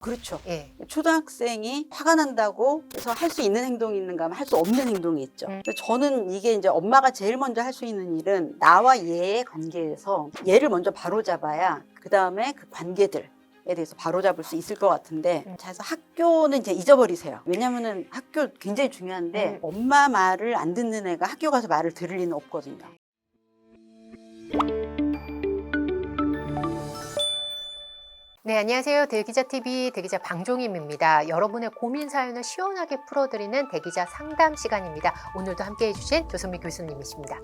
그렇죠. 예. 초등학생이 화가 난다고 해서 할 수 있는 행동이 있는가 하면 할 수 없는 행동이 있죠. 근데 저는 이게 이제 엄마가 제일 먼저 할 수 있는 일은 나와 얘의 관계에서 얘를 먼저 바로잡아야 그 다음에 그 관계들에 대해서 바로잡을 수 있을 것 같은데, 그래서 학교는 이제 잊어버리세요. 왜냐면은 학교 굉장히 중요한데 엄마 말을 안 듣는 애가 학교 가서 말을 들을 리는 없거든요. 네, 안녕하세요. 대기자TV 대기자 방종임입니다. 여러분의 고민 사연을 시원하게 풀어드리는 대기자 상담 시간입니다. 오늘도 함께해 주신 조선미 교수님이십니다.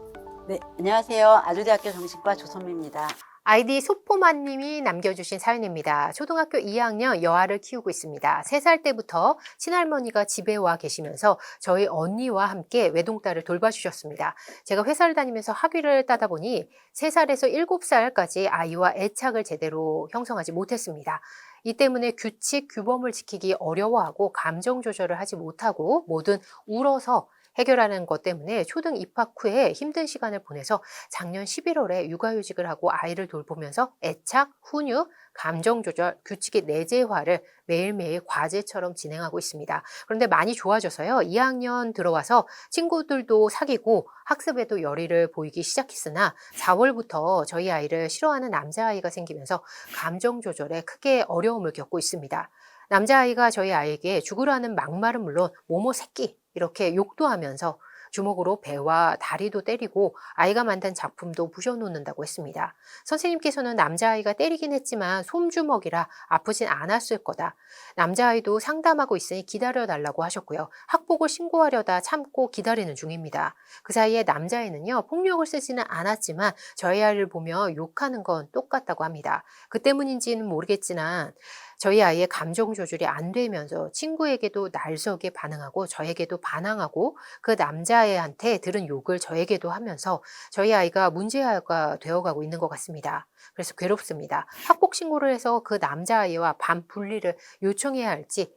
네, 안녕하세요. 아주대학교 정신과 조선미입니다. 아이디 소포마님이 남겨주신 사연입니다. 초등학교 2학년 여아를 키우고 있습니다. 3살 때부터 친할머니가 집에 와 계시면서 저희 언니와 함께 외동딸을 돌봐주셨습니다. 제가 회사를 다니면서 학위를 따다 보니 3살에서 7살까지 아이와 애착을 제대로 형성하지 못했습니다. 이 때문에 규칙, 규범을 지키기 어려워하고 감정 조절을 하지 못하고 뭐든 울어서 해결하는 것 때문에 초등 입학 후에 힘든 시간을 보내서 작년 11월에 육아휴직을 하고 아이를 돌보면서 애착, 훈육, 감정 조절, 규칙의 내재화를 매일매일 과제처럼 진행하고 있습니다. 그런데 많이 좋아져서요. 2학년 들어와서 친구들도 사귀고 학습에도 열의를 보이기 시작했으나 4월부터 저희 아이를 싫어하는 남자아이가 생기면서 감정 조절에 크게 어려움을 겪고 있습니다. 남자아이가 저희 아이에게 죽으라는 막말은 물론 모모 새끼 이렇게 욕도 하면서 주먹으로 배와 다리도 때리고 아이가 만든 작품도 부셔놓는다고 했습니다. 선생님께서는 남자아이가 때리긴 했지만 솜주먹이라 아프진 않았을 거다. 남자아이도 상담하고 있으니 기다려달라고 하셨고요. 학폭을 신고하려다 참고 기다리는 중입니다. 그 사이에 남자아이는요, 폭력을 쓰지는 않았지만 저희 아이를 보며 욕하는 건 똑같다고 합니다. 그 때문인지는 모르겠지만 저희 아이의 감정 조절이 안 되면서 친구에게도 날석에 반응하고 저에게도 반항하고 그 남자애한테 들은 욕을 저에게도 하면서 저희 아이가 문제아이가 되어가고 있는 것 같습니다. 그래서 괴롭습니다. 학폭 신고를 해서 그 남자아이와 반 분리를 요청해야 할지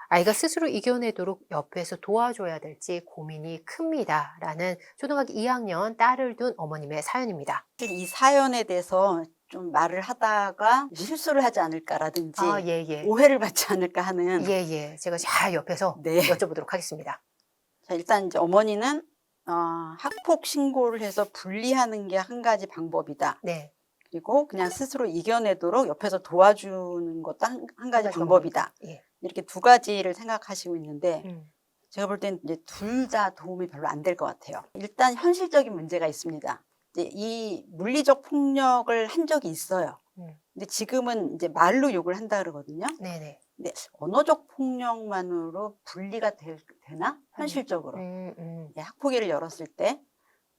아이가 스스로 이겨내도록 옆에서 도와줘야 될지 고민이 큽니다. 라는 초등학교 2학년 딸을 둔 어머님의 사연입니다. 이 사연에 대해서 좀 말을 하다가 실수를 하지 않을까라든지 예. 오해를 받지 않을까 하는. 예. 제가 잘 옆에서 네. 여쭤보도록 하겠습니다. 자, 일단 이제 어머니는 학폭 신고를 해서 분리하는 게 한 가지 방법이다. 네. 그리고 그냥 스스로 이겨내도록 옆에서 도와주는 것도 한 가지 방법이다. 예. 이렇게 두 가지를 생각하시고 있는데, 제가 볼 땐 이제 둘 다 도움이 별로 안 될 것 같아요. 일단 현실적인 문제가 있습니다. 이제 이 물리적 폭력을 한 적이 있어요. 근데 지금은 이제 말로 욕을 한다 그러거든요. 네네. 근데 언어적 폭력만으로 분리가 되나? 현실적으로. 예, 학폭위를 열었을 때.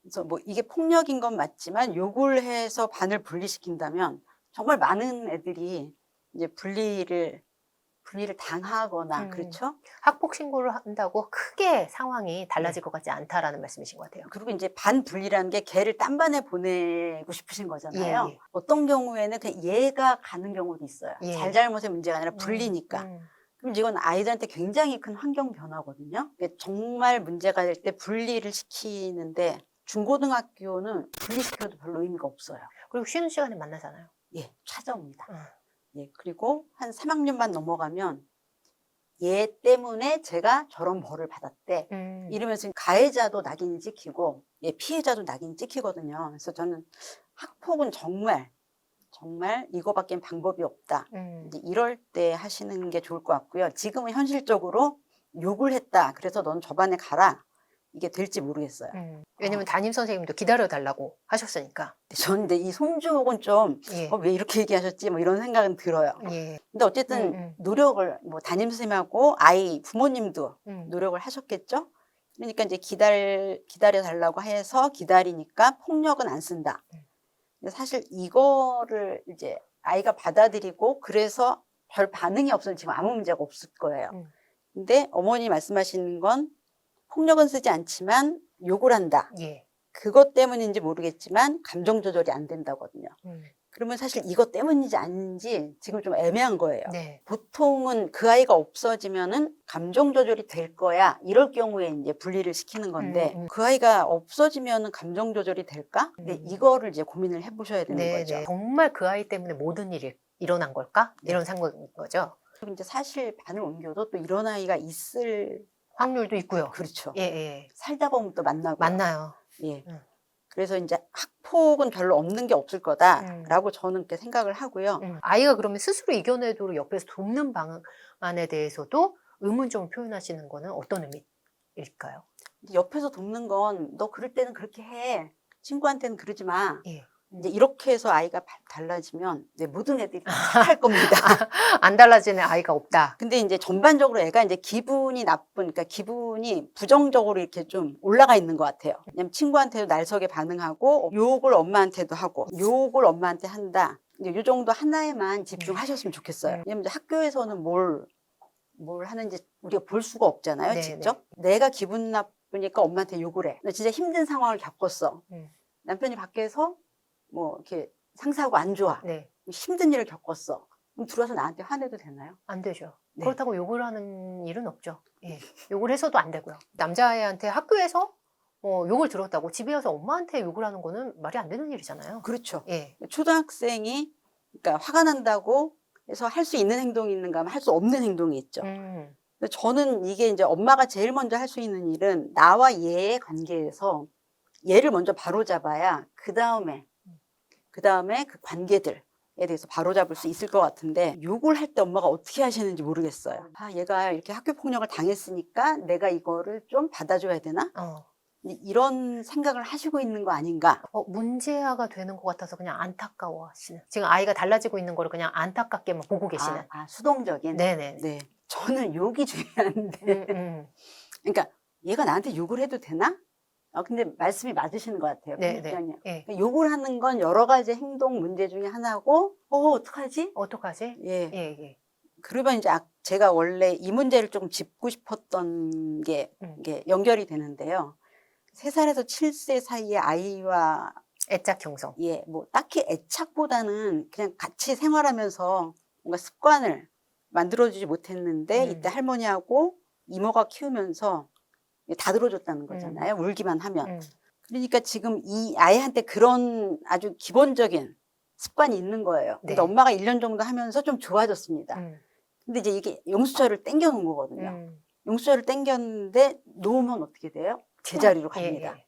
그래서 뭐 이게 폭력인 건 맞지만 욕을 해서 반을 분리시킨다면 정말 많은 애들이 이제 분리를 당하거나, 그렇죠? 학폭 신고를 한다고 크게 상황이 달라질 것 같지 않다라는 말씀이신 것 같아요. 그리고 이제 반 분리라는 게 걔를 딴반에 보내고 싶으신 거잖아요. 어떤 경우에는 그냥 얘가 가는 경우도 있어요. 예. 잘잘못의 문제가 아니라 분리니까. 그럼 이건 아이들한테 굉장히 큰 환경 변화거든요. 정말 문제가 될 때 분리를 시키는데 중고등학교는 분리시켜도 별로 의미가 없어요. 그리고 쉬는 시간에 만나잖아요. 예, 찾아옵니다. 예, 그리고 한 3학년만 넘어가면 얘 때문에 제가 저런 벌을 받았대. 이러면서 가해자도 낙인이 찍히고 피해자도 낙인이 찍히거든요. 그래서 저는 학폭은 정말 이거밖엔 방법이 없다. 이제 이럴 때 하시는 게 좋을 것 같고요. 지금은 현실적으로 욕을 했다. 그래서 넌 저 반에 가라. 이게 될지 모르겠어요. 왜냐면 담임 선생님도 기다려달라고 하셨으니까. 저는 근데 이 손주목은 좀 왜 이렇게 얘기하셨지? 뭐 이런 생각은 들어요. 근데 어쨌든 노력을 뭐 담임 선생님하고 아이 부모님도 노력을 하셨겠죠. 그러니까 이제 기다려 달라고 해서 기다리니까 폭력은 안 쓴다. 근데 사실 이거를 이제 아이가 받아들이고 그래서 별 반응이 없으면 지금 아무 문제가 없을 거예요. 근데 어머니 말씀하시는 건 폭력은 쓰지 않지만 욕을 한다. 그것 때문인지 모르겠지만 감정 조절이 안 된다거든요. 그러면 사실 이것 때문인지 아닌지 지금 좀 애매한 거예요. 보통은 그 아이가 없어지면은 감정 조절이 될 거야. 이럴 경우에 이제 분리를 시키는 건데 그 아이가 없어지면은 감정 조절이 될까? 근데 이거를 이제 고민을 해보셔야 되는 거죠. 정말 그 아이 때문에 모든 일이 일어난 걸까? 이런 생각인 거죠. 그리고 이제 사실 반을 옮겨도 또 이런 아이가 있을 확률도 있고요. 그렇죠. 예, 예. 살다 보면 또 만나고. 만나요. 예. 음. 그래서 이제 학폭은 별로 없는 게 없을 거다라고 저는 그렇게 생각을 하고요. 아이가 그러면 스스로 이겨내도록 옆에서 돕는 방안에 대해서도 의문점을 표현하시는 거는 어떤 의미일까요? 옆에서 돕는 건 너 그럴 때는 그렇게 해. 친구한테는 그러지 마. 예. 이제 이렇게 해서 아이가 달라지면 이제 모든 애들이 착할 겁니다. 안 달라지는 아이가 없다. 근데 이제 전반적으로 애가 이제 기분이 나쁜, 그러니까 기분이 부정적으로 이렇게 좀 올라가 있는 것 같아요. 왜냐면 친구한테도 날석에 반응하고, 욕을 엄마한테도 하고, 욕을 엄마한테 한다. 이제 요 정도 하나에만 집중하셨으면 좋겠어요. 왜냐면 이제 학교에서는 뭘 하는지 우리가 볼 수가 없잖아요, 네, 직접. 내가 기분 나쁘니까 엄마한테 욕을 해. 나 진짜 힘든 상황을 겪었어. 남편이 밖에서 뭐 이렇게 상사하고 안 좋아. 네. 힘든 일을 겪었어. 그럼 들어와서 나한테 화내도 되나요? 안 되죠. 네. 그렇다고 욕을 하는 일은 없죠. 예. 욕을 해서도 안 되고요. 남자애한테 학교에서 욕을 들었다고 집에 와서 엄마한테 욕을 하는 거는 말이 안 되는 일이잖아요. 그렇죠. 예. 초등학생이 그러니까 화가 난다고 해서 할 수 있는 행동이 있는가 하면 할 수 없는 행동이 있죠. 근데 저는 이게 이제 엄마가 제일 먼저 할 수 있는 일은 나와 얘의 관계에서 얘를 먼저 바로잡아야 그 다음에 그 관계들에 대해서 바로잡을 수 있을 것 같은데, 욕을 할 때 엄마가 어떻게 하시는지 모르겠어요. 아, 얘가 이렇게 학교 폭력을 당했으니까 내가 이거를 좀 받아줘야 되나? 이런 생각을 하시고 있는 거 아닌가? 문제아가 되는 것 같아서 그냥 안타까워 하시는. 지금 아이가 달라지고 있는 거를 그냥 안타깝게만 보고 계시는. 수동적인? 네네. 네. 저는 욕이 중요한데. 그러니까 얘가 나한테 욕을 해도 되나? 근데 말씀이 맞으시는 것 같아요. 네. 그러니까 욕을 하는 건 여러 가지 행동 문제 중에 하나고, 어떡하지? 어떡하지? 예. 예. 그러면 이제 제가 원래 이 문제를 좀 짚고 싶었던 게 이게 연결이 되는데요. 3살에서 7세 사이의 아이와 애착 형성. 예, 뭐 딱히 애착보다는 그냥 같이 생활하면서 뭔가 습관을 만들어주지 못했는데 이때 할머니하고 이모가 키우면서 다 들어줬다는 거잖아요. 울기만 하면. 그러니까 지금 이 아이한테 그런 아주 기본적인 습관이 있는 거예요. 근데 네. 엄마가 1년 정도 하면서 좀 좋아졌습니다. 근데 이제 이게 용수철을 땡겨 놓은 거거든요. 용수철을 땡겼는데 놓으면 어떻게 돼요? 제자리로 갑니다. 예.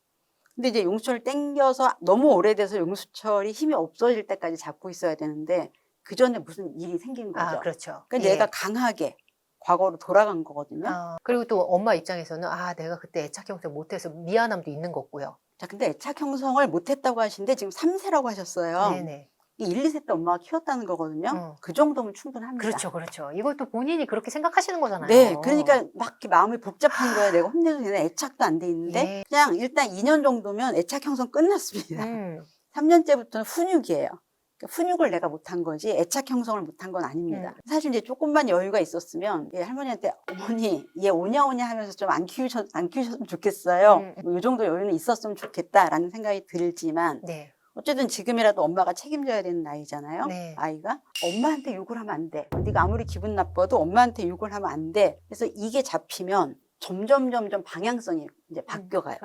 근데 이제 용수철을 땡겨서 너무 오래돼서 용수철이 힘이 없어질 때까지 잡고 있어야 되는데 그 전에 무슨 일이 생긴 거죠. 그렇죠. 그러니까 얘가 강하게 과거로 돌아간 거거든요. 그리고 또 엄마 입장에서는 내가 그때 애착 형성 못해서 미안함도 있는 거고요. 자, 근데 애착 형성을 못했다고 하시는데 지금 3세라고 하셨어요. 네네. 1, 2세 때 엄마가 키웠다는 거거든요. 그 정도면 충분합니다. 그렇죠. 이것도 본인이 그렇게 생각하시는 거잖아요. 네, 그러니까 막 이렇게 마음이 복잡한 거예요. 내가 혼내도 되나? 애착도 안 돼 있는데 예. 그냥 일단 2년 정도면 애착 형성 끝났습니다. 3년째부터는 훈육이에요. 그러니까 훈육을 내가 못한 거지 애착 형성을 못한 건 아닙니다. 사실 이제 조금만 여유가 있었으면 할머니한테 어머니 얘 오냐오냐 하면서 좀 안 키우셨으면 좋겠어요. 뭐 이 정도 여유는 있었으면 좋겠다라는 생각이 들지만 네. 어쨌든 지금이라도 엄마가 책임져야 되는 나이잖아요. 네. 아이가 엄마한테 욕을 하면 안 돼. 네가 아무리 기분 나빠도 엄마한테 욕을 하면 안 돼. 그래서 이게 잡히면 점점 방향성이 이제 바뀌어가요.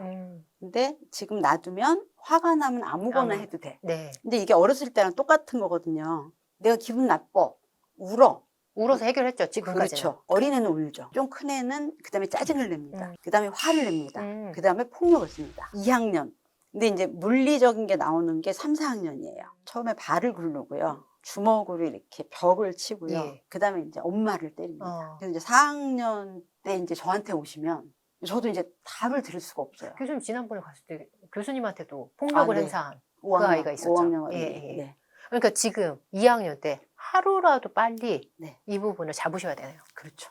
근데 지금 놔두면 화가 나면 아무거나 해도 돼. 네. 근데 이게 어렸을 때랑 똑같은 거거든요. 내가 기분 나빠. 울어서 해결했죠, 지금까지는. 그렇죠. 어린애는 울죠. 좀 큰 애는 그다음에 짜증을 냅니다. 그다음에 화를 냅니다. 그다음에 폭력을 씁니다. 2학년. 근데 이제 물리적인 게 나오는 게 3, 4학년이에요. 처음에 발을 굴르고요. 주먹으로 이렇게 벽을 치고요. 예. 그다음에 이제 엄마를 때립니다. 그래서 이제 4학년 때 이제 저한테 오시면 저도 이제 답을 들을 수가 없어요. 교수님 지난번에 갔을 때 교수님한테도 폭력을 네. 행사한 5학년, 그 아이가 있었죠. 5학년 예. 네. 그러니까 지금 2학년 때 하루라도 빨리 네. 이 부분을 잡으셔야 되네요. 그렇죠.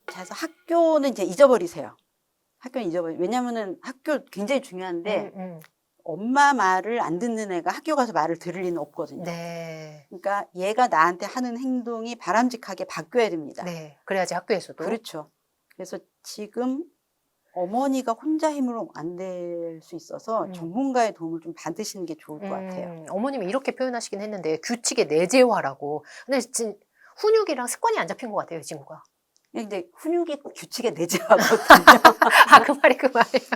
자, 그래서 학교는 이제 잊어버리세요. 학교는 잊어버리세요. 왜냐면은 학교 굉장히 중요한데 엄마 말을 안 듣는 애가 학교 가서 말을 들을 리는 없거든요. 네. 그러니까 얘가 나한테 하는 행동이 바람직하게 바뀌어야 됩니다. 네. 그래야지 학교에서도. 그렇죠. 그래서 지금 어머니가 혼자 힘으로 안 될 수 있어서 전문가의 도움을 좀 받으시는 게 좋을 것 같아요. 어머님이 이렇게 표현하시긴 했는데 규칙의 내재화라고. 근데 훈육이랑 습관이 안 잡힌 것 같아요, 이 친구가. 근데 훈육이 규칙의 내재화거든요. 그 말이 그 말이에요.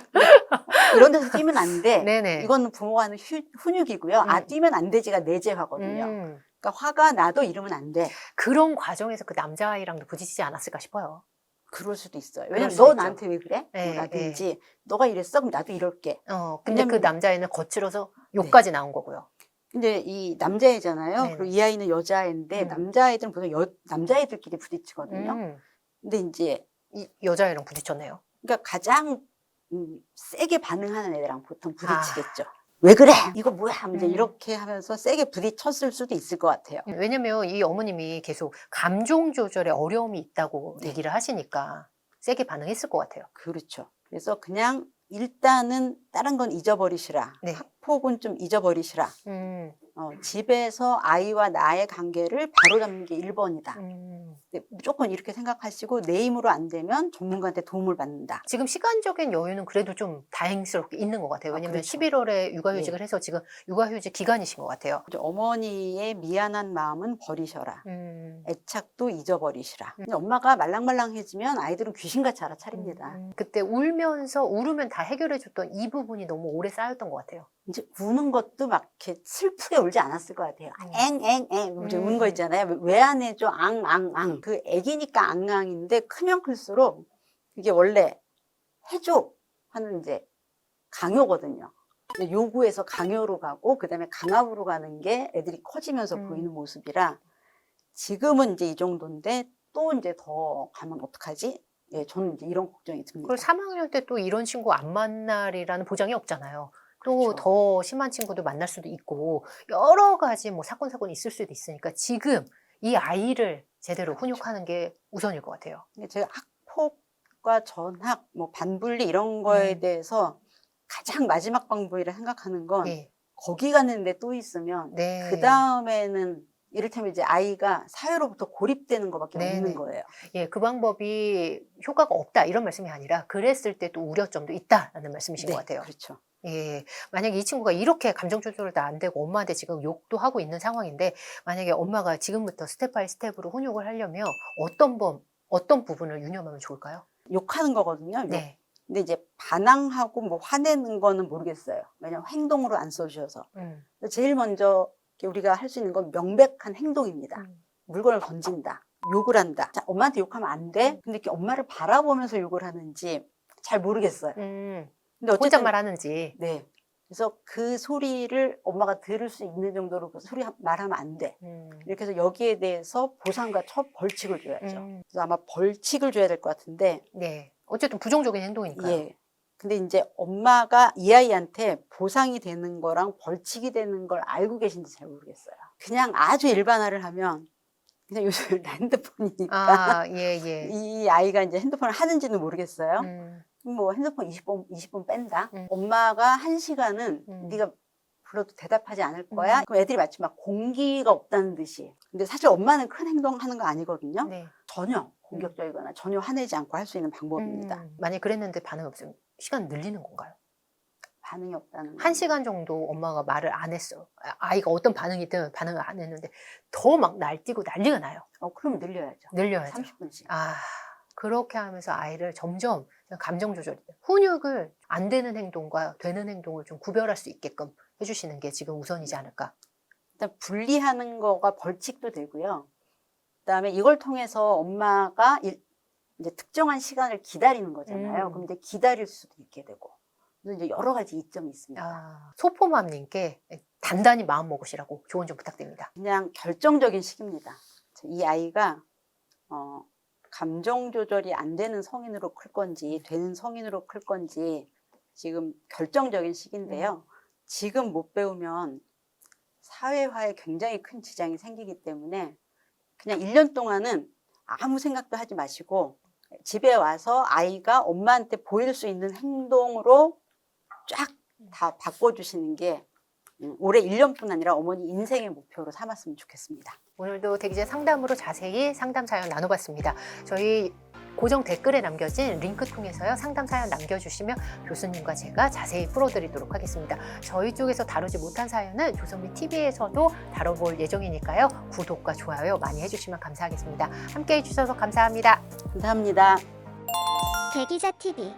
이런 데서 뛰면 안 돼. 네네. 이거는 부모가 하는 훈육이고요. 뛰면 안 되지가 내재화거든요. 그러니까 그러니까 화가 나도 이러면 안 돼. 그런 과정에서 그 남자아이랑도 부딪히지 않았을까 싶어요. 그럴 수도 있어요. 그럴 왜냐면 수도 너 있죠. 나한테 왜 그래? 네, 라든지 너가 이랬어? 그럼 나도 이럴게. 근데 그 왜냐면- 남자애는 거칠어서 욕까지 나온 거고요. 근데 이 남자애잖아요. 네네. 그리고 이 아이는 여자애인데 음. 남자애들은 보통 남자애들끼리 부딪히거든요. 음, 근데 이제 이 여자애랑 부딪혔네요. 그러니까 가장 세게 반응하는 애들랑 보통 아. 부딪히겠죠. 왜 그래? 이거 뭐야? 이제 음. 이렇게 하면서 세게 부딪혔을 수도 있을 것 같아요. 왜냐면 이 어머님이 계속 감정 조절에 어려움이 있다고 네. 얘기를 하시니까 세게 반응했을 것 같아요. 그렇죠. 그래서 그냥 일단은 다른 건 잊어버리시라. 네. 학폭은 좀 잊어버리시라. 음, 집에서 아이와 나의 관계를 바로잡는 게 1번이다. 무조건 이렇게 생각하시고 내 힘으로 안 되면 전문가한테 도움을 받는다. 지금 시간적인 여유는 그래도 좀 다행스럽게 있는 것 같아요. 왜냐면 그렇죠. 11월에 육아휴직을 해서 지금 육아휴직 기간이신 것 같아요. 이제 어머니의 미안한 마음은 버리셔라. 애착도 잊어버리시라. 근데 엄마가 말랑말랑해지면 아이들은 귀신같이 알아차립니다. 그때 울으면 다 해결해줬던 이 부분이 너무 오래 쌓였던 것 같아요. 이제 우는 것도 막 이렇게 슬프게 울지 않았을 것 같아요. 앵앵앵 이제 우는 거 있잖아요. 왜 안 해줘? 앙앙앙. 그 애기니까 앙앙인데 크면 클수록 이게 원래 해줘 하는 이제 강요거든요. 요구에서 강요로 가고 그다음에 강압으로 가는 게 애들이 커지면서 보이는 모습이라 지금은 이제 이 정도인데 또 이제 더 가면 어떡하지? 예, 저는 이제 이런 걱정이 듭니다. 그리고 3학년 때 또 이런 친구 안 만날이라는 보장이 없잖아요. 또 그렇죠. 더 심한 친구도 만날 수도 있고 여러 가지 뭐 사건이 있을 수도 있으니까 지금 이 아이를 제대로 훈육하는 게 우선일 것 같아요. 근데 제가 학폭과 전학, 뭐 반분리 이런 거에 대해서 가장 마지막 방법이라 생각하는 건 네. 거기 가는데 또 있으면 네. 그 다음에는 이를테면 이제 아이가 사회로부터 고립되는 것밖에 네네. 없는 거예요. 예, 그 방법이 효과가 없다 이런 말씀이 아니라 그랬을 때 또 우려점도 있다라는 말씀이신 것 같아요. 그렇죠. 예, 만약에 이 친구가 이렇게 감정 조절도 안 되고 엄마한테 지금 욕도 하고 있는 상황인데 만약에 엄마가 지금부터 스텝 바이 스텝으로 훈육을 하려면 어떤 부분을 유념하면 좋을까요? 욕하는 거거든요. 욕. 네. 근데 이제 반항하고 뭐 화내는 거는 모르겠어요. 왜냐면 행동으로 안 써주셔서. 제일 먼저 우리가 할 수 있는 건 명백한 행동입니다. 물건을 던진다. 욕을 한다. 자, 엄마한테 욕하면 안 돼. 근데 이렇게 엄마를 바라보면서 욕을 하는지 잘 모르겠어요. 근데 어쨌든 혼잣말 하는지. 네. 그래서 그 소리를 엄마가 들을 수 있는 정도로 그 소리 말하면 안 돼. 이렇게 해서 여기에 대해서 보상과 벌칙을 줘야죠. 그래서 아마 벌칙을 줘야 될 것 같은데. 네. 어쨌든 부정적인 행동이니까요. 예. 근데 이제 엄마가 이 아이한테 보상이 되는 거랑 벌칙이 되는 걸 알고 계신지 잘 모르겠어요. 그냥 아주 일반화를 하면 그냥 요즘 핸드폰이니까 예. 이 아이가 이제 핸드폰을 하는지는 모르겠어요. 뭐 핸드폰 20분 뺀다. 엄마가 1시간은 네가 불러도 대답하지 않을 거야. 그럼 애들이 마치 막 공기가 없다는 듯이. 근데 사실 엄마는 큰 행동하는 거 아니거든요. 네. 전혀 공격적이거나 전혀 화내지 않고 할 수 있는 방법입니다. 만약에 그랬는데 반응이 없으면 시간 늘리는 건가요? 반응이 없다는 거. 1시간 정도 엄마가 말을 안 했어. 아이가 어떤 반응이든 반응을 안 했는데 더 막 날뛰고 난리가 나요. 그럼 늘려야죠. 늘려야죠. 30분씩. 그렇게 하면서 아이를 점점 감정 조절, 훈육을 안 되는 행동과 되는 행동을 좀 구별할 수 있게끔 해주시는 게 지금 우선이지 않을까. 일단 분리하는 거가 벌칙도 되고요. 그다음에 이걸 통해서 엄마가 이제 특정한 시간을 기다리는 거잖아요. 그럼 이제 기다릴 수도 있게 되고. 그래서 이제 여러 가지 이점이 있습니다. 소포맘님께 단단히 마음 먹으시라고 조언 좀 부탁드립니다. 그냥 결정적인 시기입니다. 이 아이가 감정 조절이 안 되는 성인으로 클 건지 되는 성인으로 클 건지 지금 결정적인 시기인데요. 지금 못 배우면 사회화에 굉장히 큰 지장이 생기기 때문에 그냥 1년 동안은 아무 생각도 하지 마시고 집에 와서 아이가 엄마한테 보일 수 있는 행동으로 쫙 다 바꿔주시는 게 올해 1년뿐 아니라 어머니 인생의 목표로 삼았으면 좋겠습니다. 오늘도 대기재 상담으로 자세히 상담 사연 나눠봤습니다. 저희 고정 댓글에 남겨진 링크 통해서요. 상담 사연 남겨주시면 교수님과 제가 자세히 풀어드리도록 하겠습니다. 저희 쪽에서 다루지 못한 사연은 조선미 TV에서도 다뤄볼 예정이니까요. 구독과 좋아요 많이 해주시면 감사하겠습니다. 함께해 주셔서 감사합니다. 감사합니다. 대기자 TV